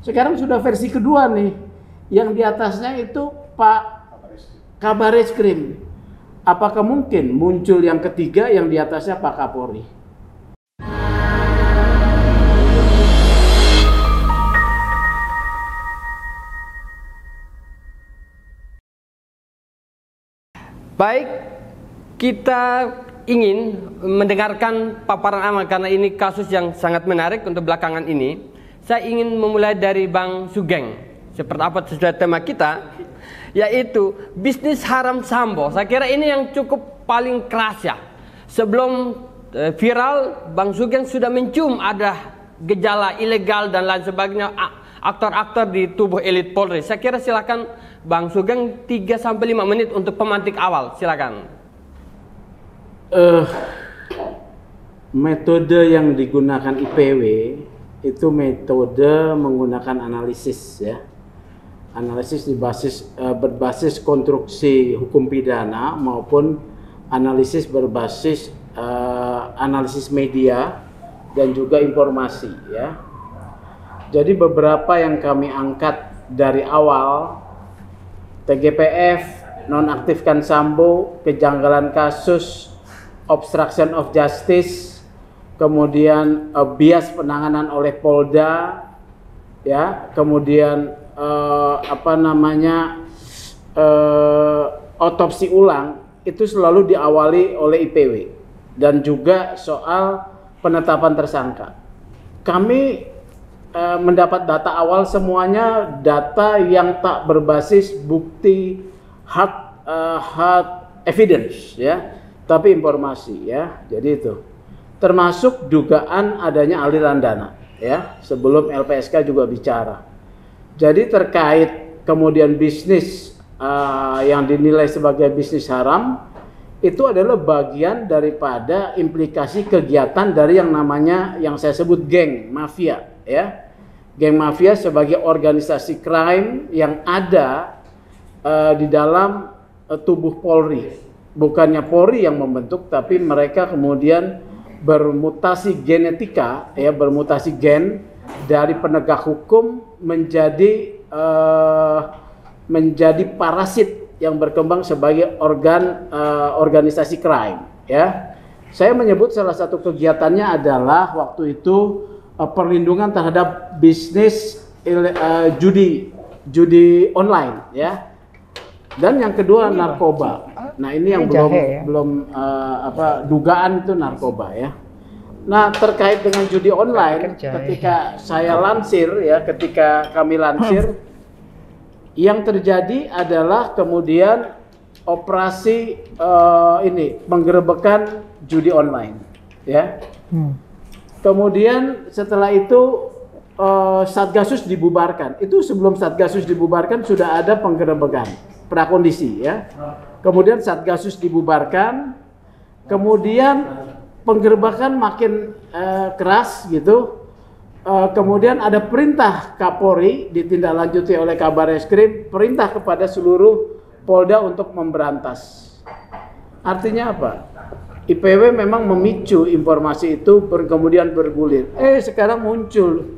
Sekarang sudah versi kedua nih, yang di atasnya itu Pak Kabareskrim. Apakah mungkin muncul yang ketiga yang di atasnya Pak Kapolri? Baik, kita ingin mendengarkan paparan Amal karena ini kasus yang sangat menarik untuk belakangan ini. Saya ingin memulai dari Bang Sugeng. Seperti apa sesuai tema kita, yaitu bisnis haram Sambo. Saya kira ini yang cukup paling keras ya. Sebelum viral, Bang Sugeng sudah mencium ada gejala ilegal dan lain sebagainya aktor-aktor di tubuh elit Polri. Saya kira silakan Bang Sugeng 3-5 menit untuk pemantik awal, silakan. Metode yang digunakan IPW itu metode menggunakan analisis ya. Analisis berbasis konstruksi hukum pidana maupun analisis berbasis analisis media dan juga informasi ya. Jadi beberapa yang kami angkat dari awal, TGPF, nonaktifkan Sambo, kejanggalan kasus, obstruction of justice, kemudian bias penanganan oleh Polda, ya, kemudian otopsi ulang itu selalu diawali oleh IPW dan juga soal penetapan tersangka. Kami mendapat data awal semuanya data yang tak berbasis bukti hard evidence ya, tapi informasi ya. Jadi itu termasuk dugaan adanya aliran dana ya, sebelum LPSK juga bicara. Jadi terkait kemudian bisnis yang dinilai sebagai bisnis haram itu adalah bagian daripada implikasi kegiatan dari yang namanya yang saya sebut geng mafia ya. Geng mafia sebagai organisasi crime yang ada di dalam tubuh Polri. Bukannya Polri yang membentuk, tapi mereka kemudian bermutasi genetika, ya, bermutasi gen dari penegak hukum menjadi parasit yang berkembang sebagai organisasi crime. Ya, saya menyebut salah satu kegiatannya adalah waktu itu perlindungan terhadap bisnis judi online ya, dan yang kedua narkoba. Nah ini yang belum dugaan itu narkoba ya. Nah terkait dengan judi online, ketika saya lansir ya, ketika kami lansir, yang terjadi adalah kemudian operasi penggerebekan judi online ya. Kemudian setelah itu Satgasus dibubarkan. Itu sebelum Satgasus dibubarkan sudah ada penggerebekan prakondisi ya. Kemudian Satgasus dibubarkan, kemudian penggerebekan makin keras gitu. Kemudian ada perintah Kapolri ditindaklanjuti oleh Kabareskrim, perintah kepada seluruh Polda untuk memberantas. Artinya apa? IPW memang memicu informasi itu kemudian bergulir. Sekarang muncul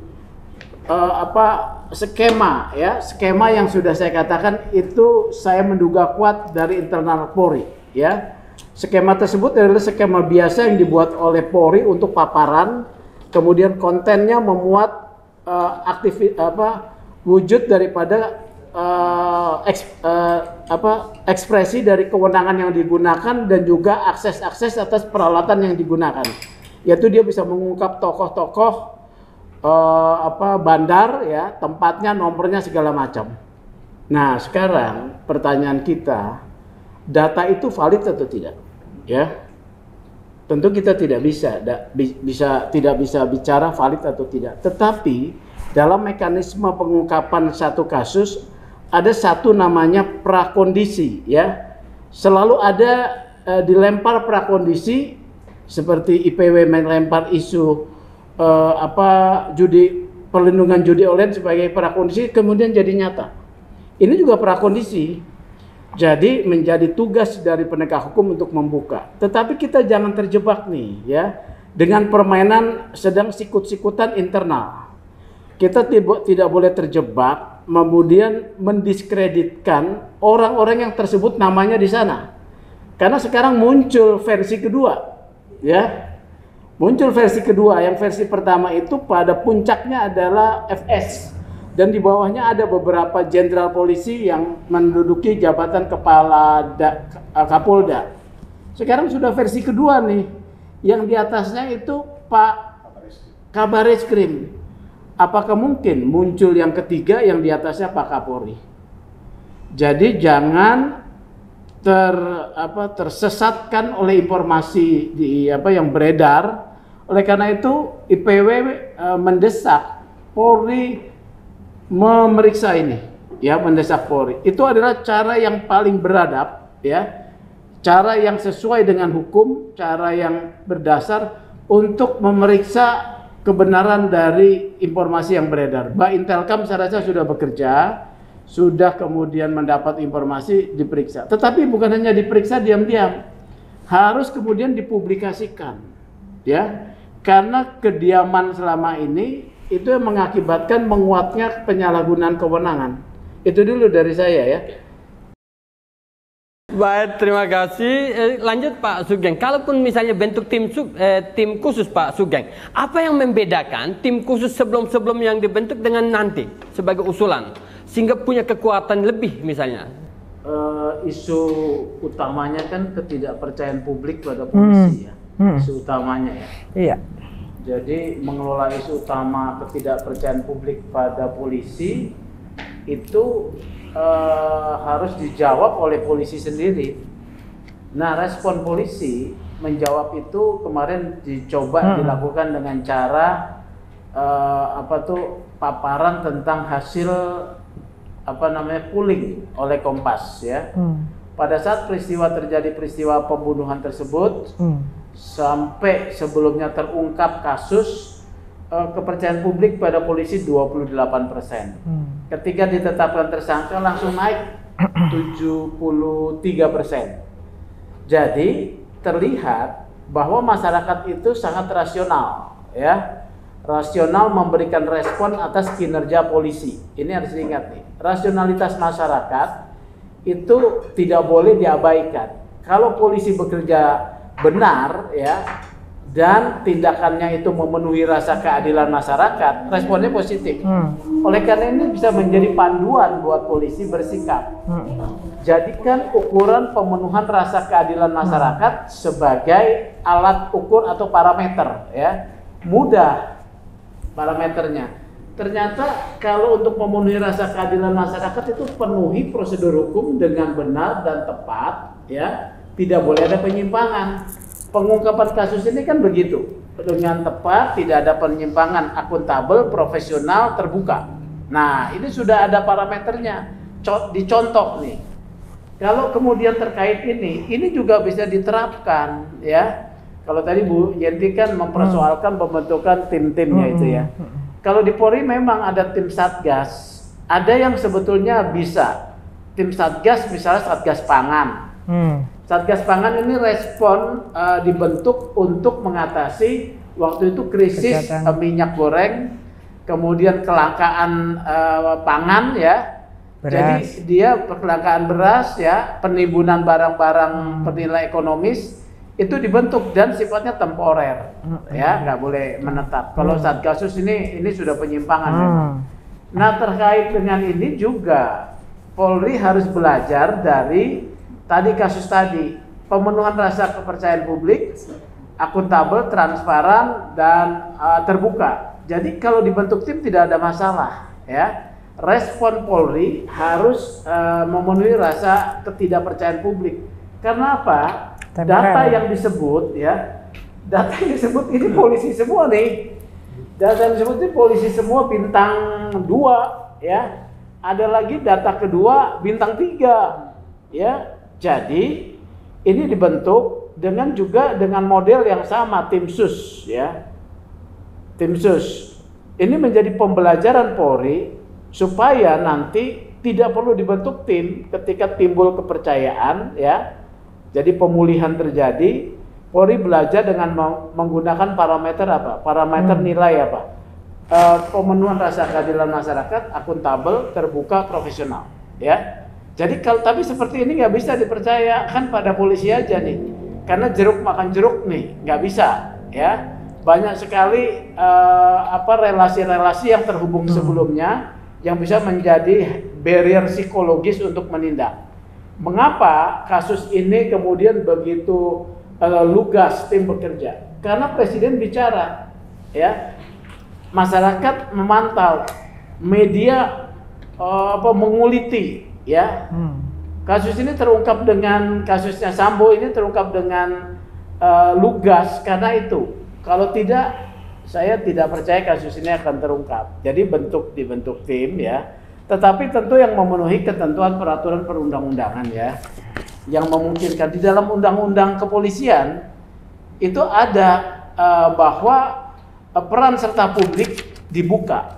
skema ya, skema yang sudah saya katakan itu saya menduga kuat dari internal Polri ya. Skema tersebut adalah skema biasa yang dibuat oleh Polri untuk paparan, kemudian kontennya memuat wujud daripada ekspresi dari kewenangan yang digunakan dan juga akses atas peralatan yang digunakan, yaitu dia bisa mengungkap tokoh-tokoh bandar ya, tempatnya, nomornya, segala macam. Nah sekarang pertanyaan kita, data itu valid atau tidak ya? Tentu kita tidak bisa bicara valid atau tidak, tetapi dalam mekanisme pengungkapan satu kasus ada satu namanya prakondisi ya. Selalu ada dilempar prakondisi, seperti IPW melempar isu perlindungan judi online sebagai prakondisi, kemudian jadi nyata. Ini juga prakondisi. Jadi menjadi tugas dari penegak hukum untuk membuka. Tetapi kita jangan terjebak nih ya dengan permainan sedang sikut-sikutan internal. kita tidak boleh terjebak kemudian mendiskreditkan orang-orang yang tersebut namanya di sana. Karena sekarang muncul versi kedua, ya. Muncul versi kedua, yang versi pertama itu pada puncaknya adalah FS dan di bawahnya ada beberapa jenderal polisi yang menduduki jabatan kepala Kapolda. Sekarang sudah versi kedua nih, yang di atasnya itu Pak Kabareskrim. Apakah mungkin muncul yang ketiga yang di atasnya Pak Kapolri? Jadi jangan tersesatkan oleh informasi yang beredar. Oleh karena itu IPW mendesak Polri memeriksa ini, ya, mendesak Polri. Itu adalah cara yang paling beradab, ya. Cara yang sesuai dengan hukum, cara yang berdasar untuk memeriksa kebenaran dari informasi yang beredar. Mbak Intelkam saya rasa sudah bekerja, sudah kemudian mendapat informasi, diperiksa. Tetapi bukan hanya diperiksa diam-diam, harus kemudian dipublikasikan, ya. Karena kediaman selama ini itu yang mengakibatkan menguatnya penyalahgunaan kewenangan. Itu dulu dari saya, ya. Baik, terima kasih. Lanjut Pak Sugeng, kalaupun misalnya bentuk tim khusus Pak Sugeng, apa yang membedakan tim khusus sebelum yang dibentuk dengan nanti sebagai usulan sehingga punya kekuatan lebih misalnya? Isu utamanya kan ketidakpercayaan publik pada polisi, ya. Isu utamanya, ya. Iya. Jadi mengelola isu utama ketidakpercayaan publik pada polisi itu harus dijawab oleh polisi sendiri. Nah, respon polisi menjawab itu kemarin dicoba dilakukan dengan cara paparan tentang hasil polling oleh Kompas, ya. Pada saat terjadi peristiwa pembunuhan tersebut, sampai sebelumnya terungkap kasus, kepercayaan publik pada polisi 28%. Ketika ditetapkan tersangka langsung naik 73%. Jadi terlihat bahwa masyarakat itu sangat rasional, ya. Rasional memberikan respon atas kinerja polisi. Ini harus diingat nih. Rasionalitas masyarakat itu tidak boleh diabaikan. Kalau polisi bekerja benar, ya, dan tindakannya itu memenuhi rasa keadilan masyarakat, responnya positif. Oleh karena ini bisa menjadi panduan buat polisi bersikap. Jadikan ukuran pemenuhan rasa keadilan masyarakat sebagai alat ukur atau parameter, ya. Mudah parameternya. Ternyata kalau untuk memenuhi rasa keadilan masyarakat itu penuhi prosedur hukum dengan benar dan tepat, ya. Tidak boleh ada penyimpangan. Pengungkapan kasus ini kan begitu, dengan tepat, tidak ada penyimpangan, akuntabel, profesional, terbuka. Nah, ini sudah ada parameternya, dicontoh nih. Kalau kemudian terkait ini juga bisa diterapkan, ya. Kalau tadi Bu Yenti kan mempersoalkan pembentukan tim-timnya itu, ya. Kalau di Polri memang ada tim Satgas, ada yang sebetulnya bisa. Tim Satgas misalnya Satgas Pangan. Satgas Pangan ini respon dibentuk untuk mengatasi waktu itu krisis minyak goreng, kemudian kelangkaan pangan, ya. Beras. Jadi dia kelangkaan beras, ya, penimbunan barang-barang bernilai ekonomis itu dibentuk dan sifatnya temporer, ya, nggak boleh menetap. Kalau Satgasus ini sudah penyimpangan memang. Nah, terkait dengan ini juga Polri harus belajar dari tadi kasus tadi, pemenuhan rasa kepercayaan publik, akuntabel, transparan, dan terbuka. Jadi kalau dibentuk tim tidak ada masalah, ya. Respon Polri harus memenuhi rasa ketidakpercayaan publik. Karena apa? Data yang disebut, ya, data yang disebut ini polisi semua nih. Data yang disebut ini polisi semua bintang 2, ya. Ada lagi data kedua bintang 3, ya. Jadi ini dibentuk dengan model yang sama, tim sus, ya. Tim sus. Ini menjadi pembelajaran Polri supaya nanti tidak perlu dibentuk tim ketika timbul kepercayaan, ya. Jadi pemulihan terjadi, Polri belajar dengan menggunakan parameter apa? Parameter nilai apa? pemenuhan rasa keadilan masyarakat, akuntabel, terbuka, profesional, ya. Jadi kalau tapi seperti ini nggak bisa dipercaya kan pada polisi aja nih, karena jeruk makan jeruk nih, nggak bisa, ya. Banyak sekali relasi-relasi yang terhubung sebelumnya yang bisa menjadi barrier psikologis untuk menindak. Mengapa kasus ini kemudian begitu lugas tim bekerja? Karena presiden bicara, ya, masyarakat memantau, media menguliti, ya. Kasus ini terungkap dengan kasusnya Sambo ini terungkap dengan lugas karena itu. Kalau tidak, saya tidak percaya kasus ini akan terungkap. Jadi dibentuk tim, ya. Tetapi tentu yang memenuhi ketentuan peraturan perundang-undangan, ya, yang memungkinkan di dalam undang-undang kepolisian itu ada bahwa peran serta publik dibuka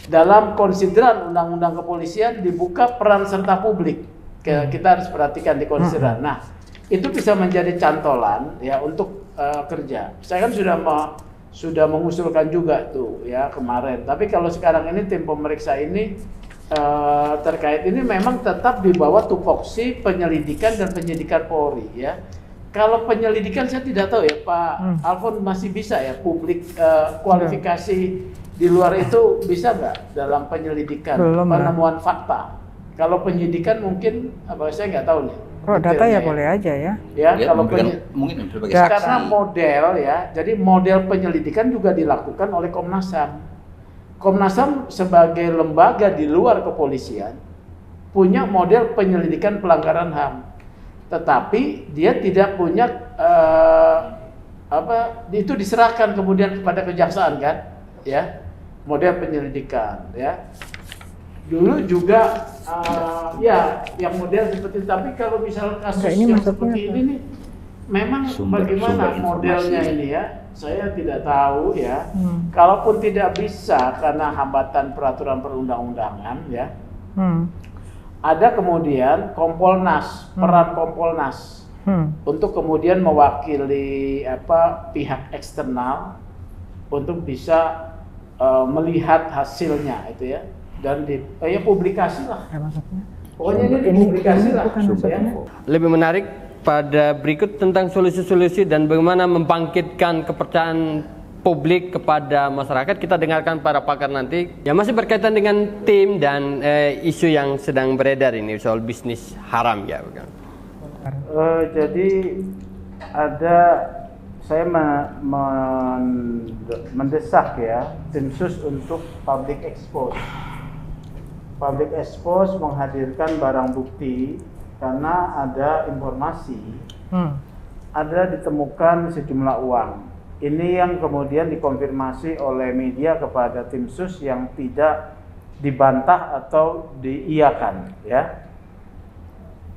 dalam konsideran undang-undang kepolisian, dibuka peran serta publik. Kita harus perhatikan di konsideran. Nah, itu bisa menjadi cantolan, ya, untuk kerja. Saya kan sudah mengusulkan juga tuh, ya, kemarin. Tapi kalau sekarang ini tim pemeriksa ini terkait ini memang tetap di bawah tupoksi penyelidikan dan penyidikan Polri, ya. Kalau penyelidikan saya tidak tahu, ya, Pak Alfon masih bisa, ya, publik kualifikasi di luar itu bisa nggak dalam penyelidikan penemuan fakta. Kalau penyidikan mungkin saya nggak tahu nih. Kalau data ya boleh aja, ya. Ya, kalau mungkin sebagai karena model, ya, jadi model penyelidikan juga dilakukan oleh Komnas HAM. Komnas HAM sebagai lembaga di luar kepolisian punya model penyelidikan pelanggaran HAM, tetapi dia tidak punya itu diserahkan kemudian kepada kejaksaan, kan, ya, model penyelidikan, ya. Dulu juga ya yang model seperti itu. Tapi kalau misal kasus yang seperti ini nih, memang bagaimana modelnya ini, ya, saya tidak tahu, ya. Kalaupun tidak bisa karena hambatan peraturan perundang-undangan, ya, ada kemudian Kompolnas, peran Kompolnas untuk kemudian mewakili pihak eksternal untuk bisa melihat hasilnya itu, ya, dan publikasi lah. Pokoknya ini publikasi lah. Ya. Lebih menarik pada berikut tentang solusi-solusi dan bagaimana membangkitkan kepercayaan publik kepada masyarakat. Kita dengarkan para pakar nanti. Ya, masih berkaitan dengan tim dan isu yang sedang beredar ini soal bisnis haram, ya. Jadi saya mendesak, ya, tim sus untuk public expose. Public expose menghadirkan barang bukti karena ada informasi ada ditemukan sejumlah uang. Ini yang kemudian dikonfirmasi oleh media kepada tim sus yang tidak dibantah atau diiyakan, ya.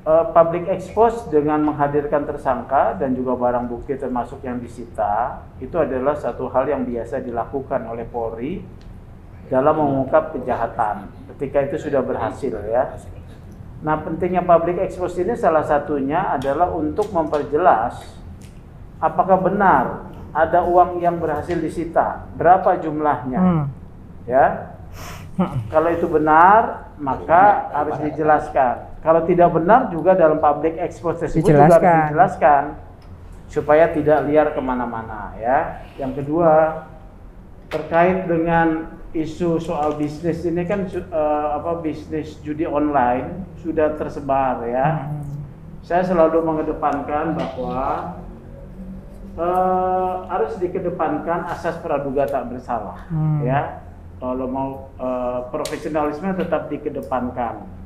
Public expose dengan menghadirkan tersangka dan juga barang bukti termasuk yang disita itu adalah satu hal yang biasa dilakukan oleh Polri dalam mengungkap kejahatan ketika itu sudah berhasil, ya. Nah, pentingnya public expose ini salah satunya adalah untuk memperjelas apakah benar ada uang yang berhasil disita, berapa jumlahnya, ya. Kalau itu benar, maka harus dijelaskan. Kalau tidak benar juga dalam public expose tersebut juga harus dijelaskan supaya tidak liar kemana-mana, ya. Yang kedua, terkait dengan isu soal bisnis ini kan bisnis judi online sudah tersebar, ya. Saya selalu mengedepankan bahwa harus dikedepankan asas praduga tak bersalah, ya. Kalau mau profesionalisme tetap dikedepankan.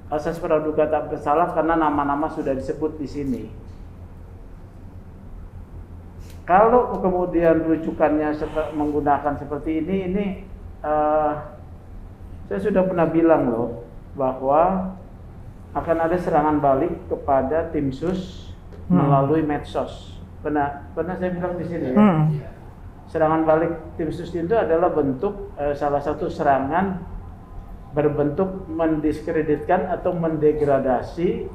Asas praduga tak bersalah karena nama-nama sudah disebut di sini. Kalau kemudian rujukannya menggunakan seperti ini saya sudah pernah bilang loh bahwa akan ada serangan balik kepada tim sus melalui medsos. Pernah saya bilang di sini, ya. Serangan balik tim sus itu adalah bentuk salah satu serangan berbentuk mendiskreditkan atau mendegradasi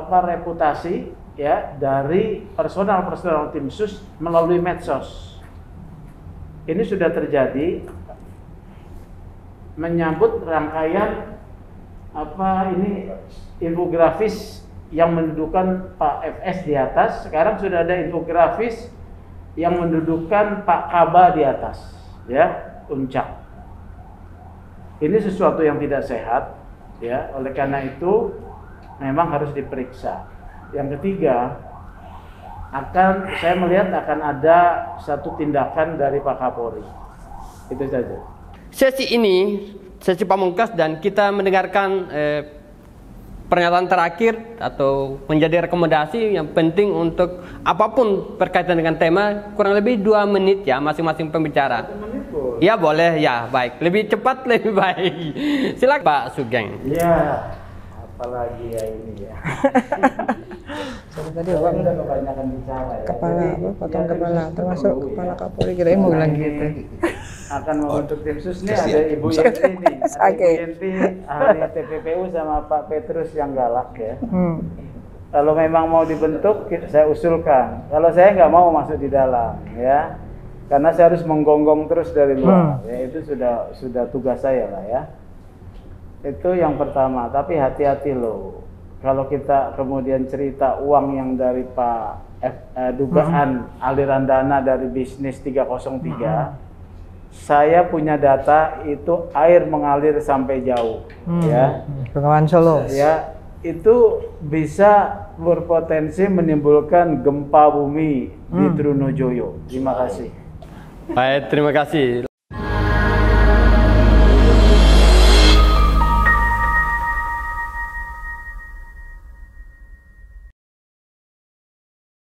reputasi, ya, dari personal tim sus melalui medsos. ini sudah terjadi menyambut rangkaian infografis yang mendudukan Pak FS di atas. Sekarang sudah ada infografis yang mendudukan Pak Kaba di atas, ya, Uncak. Ini sesuatu yang tidak sehat, ya. Oleh karena itu memang harus diperiksa. Yang ketiga, saya melihat akan ada satu tindakan dari Pak Kapolri. Itu saja. Sesi pamungkas, dan kita mendengarkan pernyataan terakhir atau menjadi rekomendasi yang penting untuk apapun berkaitan dengan tema, kurang lebih 2 menit ya masing-masing pembicara. 1 menit pun. Ya boleh, ya baik. Lebih cepat lebih baik. Silakan Pak Sugeng. Ya, apalagi ya ini ya. Tadi Bapak udah kebanyakan bicara ya. Kepala, potong kepala, termasuk kepala Kapolri, kira mau bilang gitu. Akan membentuk tim sus nih, ada Ibu Yenti nih, ada Ibu Yenti ahli TPPU sama Pak Petrus yang galak ya. Kalau memang mau dibentuk, saya usulkan. Kalau saya nggak mau masuk di dalam ya, karena saya harus menggonggong terus dari luar. Ya itu sudah tugas saya lah ya. Itu yang pertama. Tapi hati-hati loh. Kalau kita kemudian cerita uang yang dari Pak dugaan aliran dana dari bisnis 303. Saya punya data itu air mengalir sampai jauh, ya. Bengawan Solo. Ya, itu bisa berpotensi menimbulkan gempa bumi di Trunojoyo. Terima kasih. Baik, terima kasih.